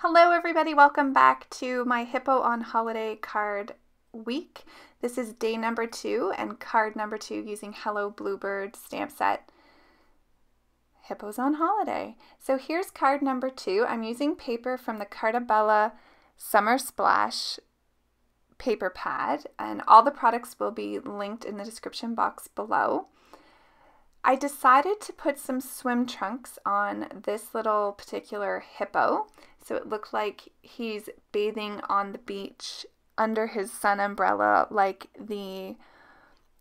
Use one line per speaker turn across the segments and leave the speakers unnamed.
Hello everybody, welcome back to my Hippo on Holiday card week. This is day number 2 and card number 2 using Hello Bluebird stamp set, Hippos on Holiday. So here's card number 2. I'm using paper from the Cardabella Summer Splash paper pad, and all the products will be linked in the description box below. I decided to put some swim trunks on this little particular hippo, so it looked like he's bathing on the beach under his sun umbrella like the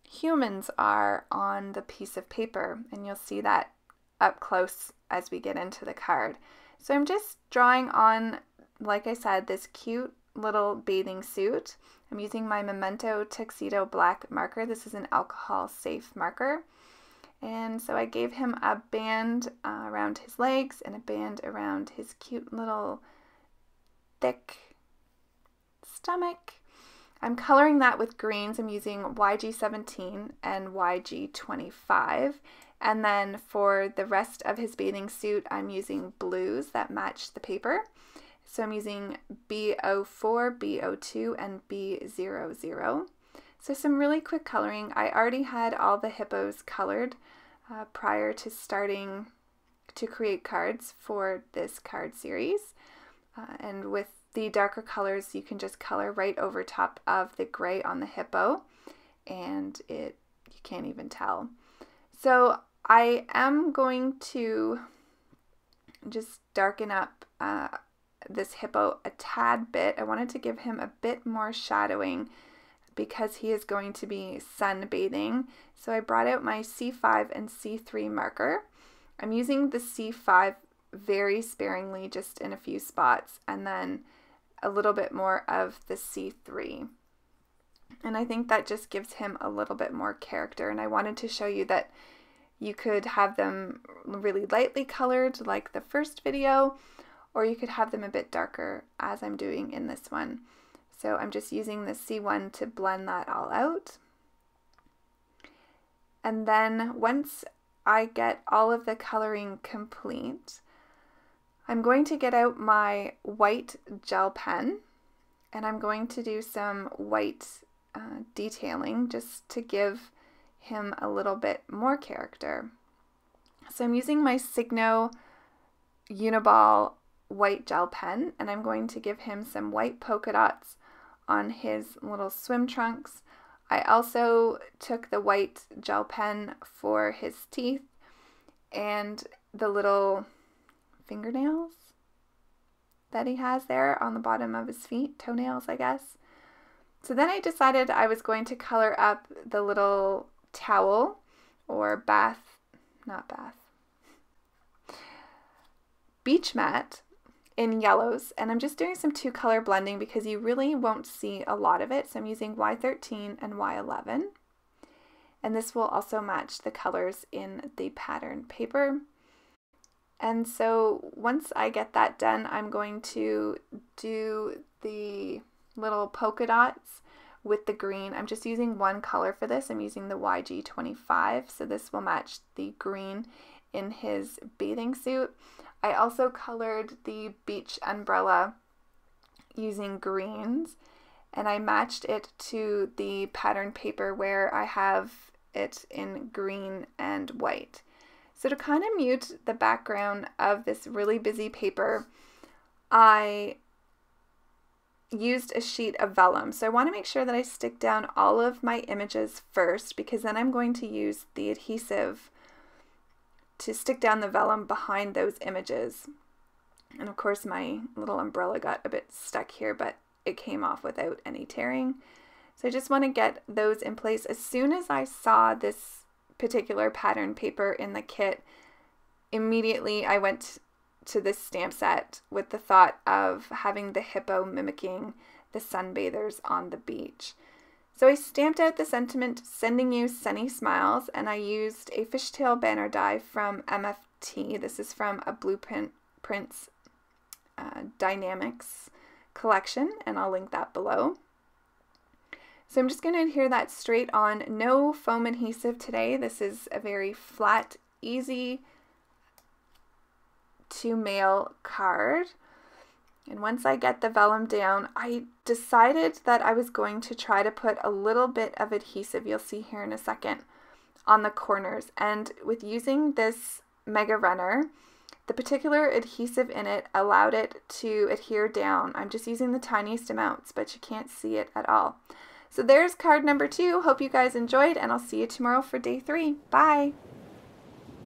humans are on the piece of paper, and you'll see that up close as we get into the card. So I'm just drawing on, like I said, this cute little bathing suit. I'm using my Memento Tuxedo black marker. This is an alcohol safe marker. And so I gave him a band around his legs and a band around his cute little thick stomach. I'm coloring that with greens. I'm using YG17 and YG25. And then for the rest of his bathing suit, I'm using blues that match the paper. So I'm using B04, B02, and B00. So some really quick coloring. I already had all the hippos colored prior to starting to create cards for this card series. And with the darker colors, you can just color right over top of the gray on the hippo, and you can't even tell. So I am going to just darken up this hippo a tad bit. I wanted to give him a bit more shadowing because he is going to be sunbathing. So I brought out my C5 and C3 marker. I'm using the C5 very sparingly, just in a few spots, and then a little bit more of the C3. And I think that just gives him a little bit more character. And I wanted to show you that you could have them really lightly colored like the first video, or you could have them a bit darker as I'm doing in this one. So I'm just using the C1 to blend that all out. And then once I get all of the coloring complete, I'm going to get out my white gel pen, and I'm going to do some white detailing just to give him a little bit more character. So I'm using my Signo Uniball white gel pen, and I'm going to give him some white polka dots on his little swim trunks. I also took the white gel pen for his teeth and the little fingernails that he has there on the bottom of his feet, toenails, I guess. So then I decided I was going to color up the little towel or beach mat in yellows, and I'm just doing some 2-color blending because you really won't see a lot of it. So I'm using Y13 and Y11, and this will also match the colors in the pattern paper. And so once I get that done, I'm going to do the little polka dots with the green. I'm just using one color for this. I'm using the YG25, so this will match the green in his bathing suit. I also colored the beach umbrella using greens, and I matched it to the pattern paper where I have it in green and white. So to kind of mute the background of this really busy paper, I used a sheet of vellum. So I want to make sure that I stick down all of my images first, because then I'm going to use the adhesive to stick down the vellum behind those images. And of course my little umbrella got a bit stuck here, but it came off without any tearing. So I just want to get those in place. As soon as I saw this particular pattern paper in the kit, immediately I went to this stamp set with the thought of having the hippo mimicking the sunbathers on the beach. So I stamped out the sentiment, "Sending you sunny smiles," and I used a fishtail banner die from MFT. This is from a Blueprints Dynamics collection, and I'll link that below. So I'm just going to adhere that straight on. No foam adhesive today. This is a very flat, easy to mail card. And once I get the vellum down, I decided that I was going to try to put a little bit of adhesive, you'll see here in a second, on the corners. And with using this Mega Runner, the particular adhesive in it allowed it to adhere down. I'm just using the tiniest amounts, but you can't see it at all. So there's card number 2. Hope you guys enjoyed, and I'll see you tomorrow for day 3. Bye!